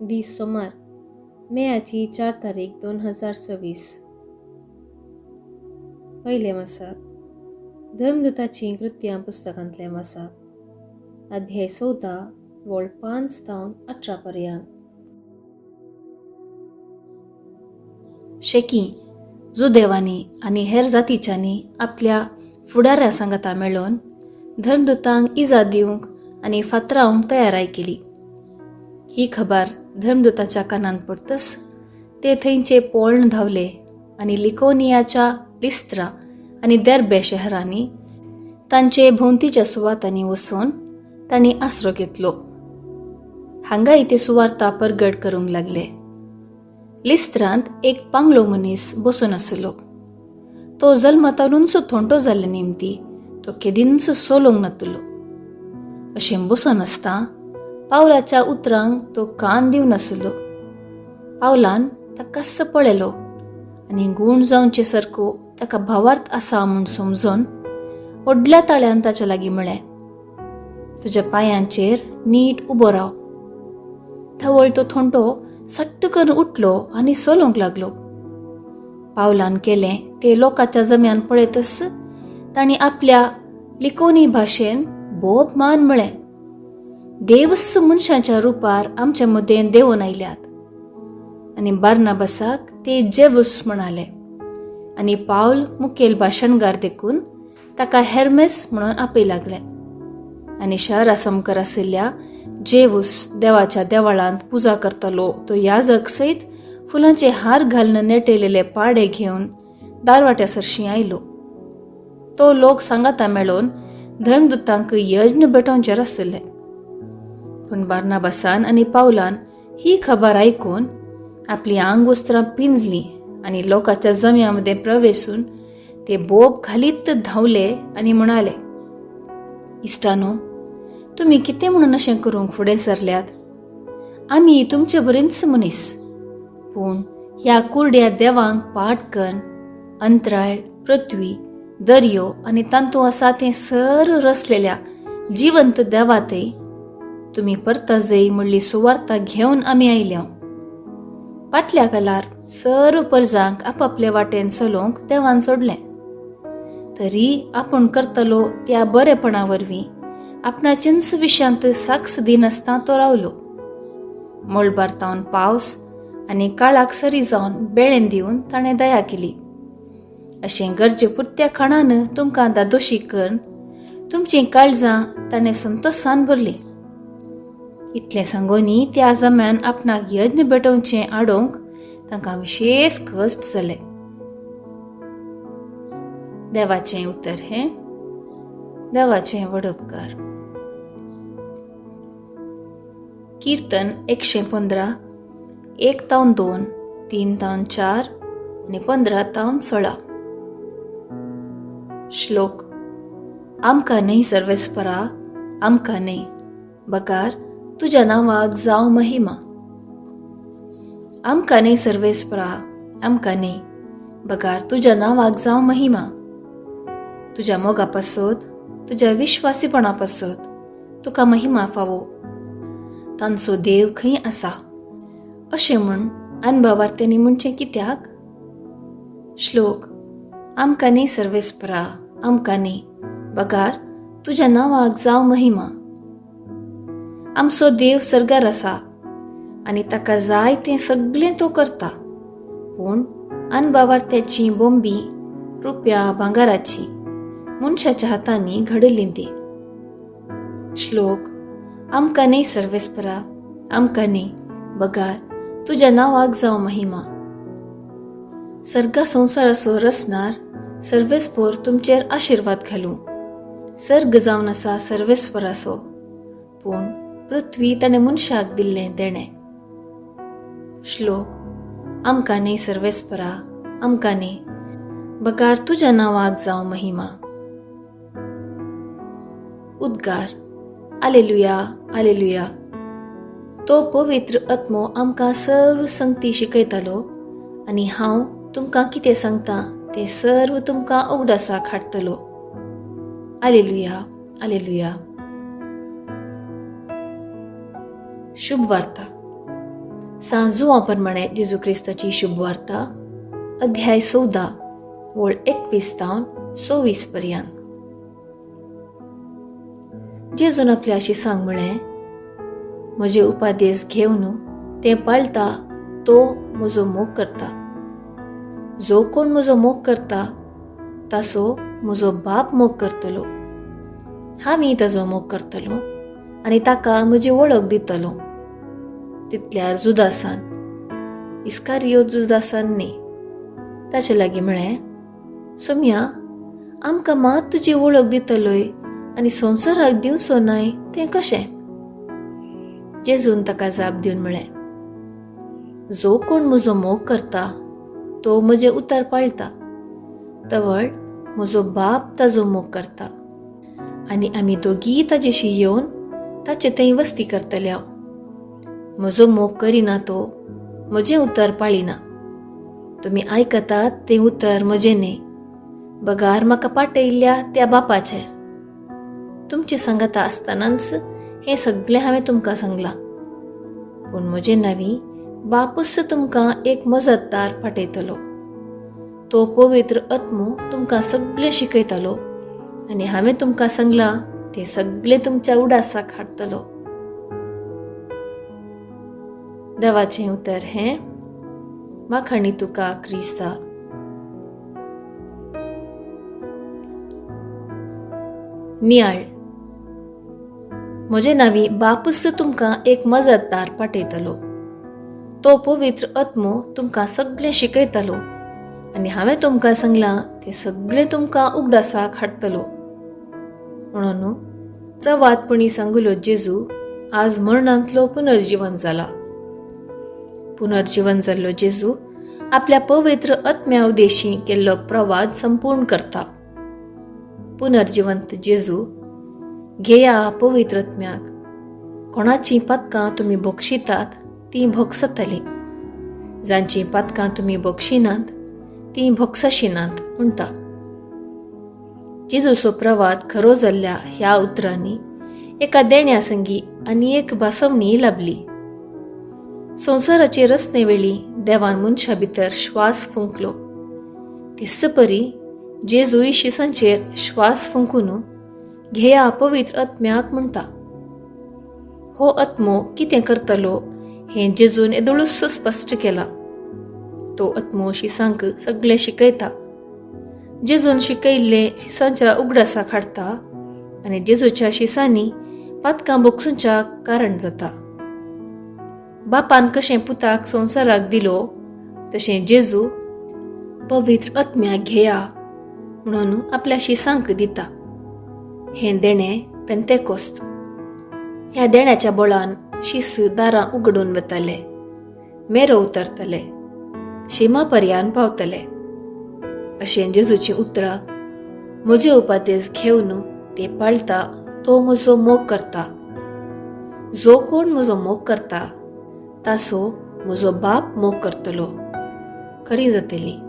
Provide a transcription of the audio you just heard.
दीस सोमार मेयाची 4 तारीख 2026. पहिले वाचप धर्मदूताची कृत्यां पुस्तकांतलें वाचप अध्याय 14 वळ 5 तावन 18 पर्यंत. शेकी जुदेवांनी आनी हेर जातीच्यांनी आपल्या फुडाऱ्या सांगाता मेळोवन धर्मदूतांक इजा दिवंक आनी फातरावंक तयाराय केली. ही खबर धर्मदूताच्या कानांत पडतच ते थंयचे पळोवन धांवले आनी लिकोनियाच्या लिस्त्रा आनी देर्बे शहरांनी तांचे भोंवतीच्या सुवातांनी वचून तांणी आसरो घेतलो. हांगाय ते सुवार्ता परगट करूंक लागले. लिस्त्रांत एक पांगळो मनीस बसून आसलो. तो जल्मातानूच थोंटो जाल्ले निमती तो केदींच सोलोंक नातलो. अशें बसून आसता पावलाच्या उतरांक तो कान दिवन आसलो. पावलान ताका कस्स पळयलो आनी गूण जावचे सारको ताका भावार्थ आसा म्हूण समजून व्हडल्या ताळ्यान ताच्या लागीं म्हळें, तुज्या पांयांचेर नीट उबो राव. थवळ तो थोंटो सट्ट करून उठलो आनी सोलोंक लागलो. पावलान केलें ते लोकांच्या जम्यान पळयतच तांणी आपल्या लिकोनी भाशेन बोब मान म्हळें, देवच मनशाच्या रुपार आमचे मदें देंवन आयल्यात. आनी बार्नाबासाक ते जेवूस म्हणाले. आनी पावल मुखेल भाशणकार देखून ताका हेर्मेस म्हणून आपय लागले. आनी शारा समकार आशिल्ल्या जेवूस देवाच्या देवळांत पुजा करतालो तो याजक सयत फुलांचे हार घालून नेटयलेले पाडे घेवन दारवाट्या सरशी आयलो. तो लोक सांगाता मेळोन धर्मदूतांक यज्ञ भेटोवचेर आसले. पूण बार्नाबासान आनी पावलान ही खबर आयकून आपली आंगवस्त्रां पिंजली आनी लोकांच्या जम्या मध्ये प्रवेशून ते बोब घालीत धांवले आनी म्हणाले, इश्टानो, तुमी कितें म्हणून अशें करूंक फुडें सरल्यात? आमी तुमचे बरेंच मनीस, पूण ह्या कुरड्या देवांक पाटकन अंतराळ, पृथ्वी, दर्यो आनी तांतू आसा तें सर रचलेल्या जिवंत देवातय तुमी परता जय म्हणली सुवार्ता घेवन आमी आयल्या. फाटल्या कालार सर्व परजांक आपापले वाटेन चलोवंक देवान सोडलें. तरी आपूण करतलो त्या बरेपणा वरवीं आपणाचेच विशयांत साक्ष दिनासतना तो रावलो. मळबारतावन पावस आनी काळाक सरी जावन बेळेन दिवन ताणें दया केली. अशें गरजे पुरत्या खाणान तुमकां दादोशी करून तुमचीं काळजां ताणें संतोषान भरली. इतलें सांगोनी त्या जम्यान आपणाक यज्ञ भेटोवचें आडोवंक तांकां विशेष कश्ट जाले. देवाचें उतर हें देवाचें वडपकार. कीर्तन 115 1 तावन 2 3 तावन 4 आनी 15 तावन 16. श्लोक आमकां न्हय सर्वेस्परा, आमकां न्हय, बकार तुज्या नांवाक जावं महिमा. आमकां न्हय सर्वेस्परा, आमकां न्हय, बकार तुज्या नांवाक जावं महिमा. तुज्या मोगा पासत, तुज्या विश्वासीपणा पासत तुका महिमा फावो. तांचो देव खंय आसा अशें म्हूण अनभावार्थ्यांनी म्हणचें कित्याक? श्लोक आमकां न्हय सर्वेस्परा, आमकां न्हय, बकार तुज्या नांवाक जावं महिमा. आमचो देव सर्गार आसा आनी ताका जाय तें सगळें तो करता. पूण अनभावार्थ्याची बोंबी रुपया भांगाराची मनशाच्या हातांनी घडयली ती. श्लोक आमकां न्हय सर्वेस्परा, आमकां न्हय, बकार तुज्या नांवाक जावं महिमा. सर्गा संवसाराचो रचणार सर्वेस्पर तुमचेर आशिर्वाद घालूं. सर्ग जावन आसा सर्वेस्पराचो, पूण पृथ्वी ताणें मनशाक दिल्लें देणें. श्लोक आमकां न्हय सर्वेस्परा, आमकां न्हय, बकार तुज्या नांवाक जावं महिमा. उद्गार आलेलुया, आलेलुया. तो पवित्र आत्मो आमकां सर्व संगती शिकयतालो आनी हांव तुमकां कितें सांगता तें सर्व तुमकां उगडासाक हाडटलो. आलेलुया, आलेलुया. शुभ वार्ता. सांजुआ प्रमाणे जेजू क्रिस्ताची शुभवार्ता अध्याय 14 वळ 21 तावन 26 पर्यंत. जेजून आपल्या शिसांक म्हळें, म्हजे उपादेश घेवन ते पाळता तो म्हजो मोग करता. जो कोण म्हजो मोग करता ताचो म्हजो बाप मोग करतलो. हांव ताचो मोग करतलो आनी ताका म्हजी वळख दितलो. तितल्यार जुदासान, इस्कारियोत जुदासान न्ही, ताचे लागीं म्हळें, सोम्या, आमकां मात तुजी वळख दितलोय आनी संवसाराक दिवचो नाय तें कशें? जेजून ताका जाप दिवन म्हळें, जो कोण म्हजो मोग करता तो म्हजे उतर पाळटा, तवळ म्हजो बाप ताजो मोग करता आनी आमी दोगी ताजेशी येवन ताचे थंय वस्ती करतल्या. म्हजो मोग करिना तो म्हजें उतर पाळिना. तुमी आयकतात तें उतर म्हजें न्ही, बगार म्हाका पाठयल्ल्या त्या बापाचें. तुमचे सांगाता आसतनाच हें सगळें हांवें तुमकां सांगलां. पूण म्हजे नांवी बापूच तुमकां एक मजतदार पाठयतलो. तो पवित्र आत्मो तुमकां सगळें शिकयतलो आनी हांवें तुमकां सांगलां तें सगळें तुमच्या उडासाक हाडटलो. देवाचें उतर हें. माखणी तुका क्रिस्ता. नियाळ. म्हजे नांवी बापूच तुमकां एक मजतदार पाठयतलो. तो पवित्र आत्मो तुमकां सगळें शिकयतलो आनी हांवें तुमकां सांगलां तें सगळें तुमकां उगडासाक हाडटलो. म्हणून प्रवादपणी सांगलो जेजू आज मरणांतलो पुनर्जीवन जाला. पुनर्जीवन जाल्लो जेजू आपल्या पवित्र आत्म्या उदेशी केल्लो प्रवाद संपूर्ण करता. पुनर्जिवंत जेजू घेया पवित्र आत्म्याक. कोणाचीं पातकां तुमी भोगशितात तीं भोगसतलीं, जांचीं पातकां तुमी भोगशिनात तीं भोगसशिनात म्हणटा. जेजूचो प्रवाद खरो जाल्ल्या ह्या उतरांनी एका देण्या संगी आनी एक भासवणी लाभली. संवसाराचे रचने वेळी देवान मनशा भितर श्वास फुंकलो. तेच परी जेजू शिसांचेर श्वास फुंकून घेया पवित्र आत्म्याक म्हणटा. हो आत्मो कितें करतलो हें जेजून येदोळूच स्पश्ट केलां. तो आत्मो शिसांक सगळें शिकयता. जेजून शिकयल्लें शिसांच्या उगडासाक हाडटा आनी जेजूच्या शिसांनी पातकां भोगसूंच्या कारण जाता. बापान कशें पुताक संवसाराक दिलो तशें जेजू पवित्र आत्म्याक घेया म्हणून आपल्या शिसांक दिता. हें देणें पेंतेकोस्त. ह्या देण्याच्या बळान शिस दारां उगडून वतले, मेरो उतरतले, शिमा पर्यान पावतले. अशें जेजूची उतरां म्हजे उपादेश घेवन ते पाळता तो म्हजो मोग करता. जो कोण म्हजो मोग करता ताचो म्हजो बाप मोग करतलो. खरी जातली.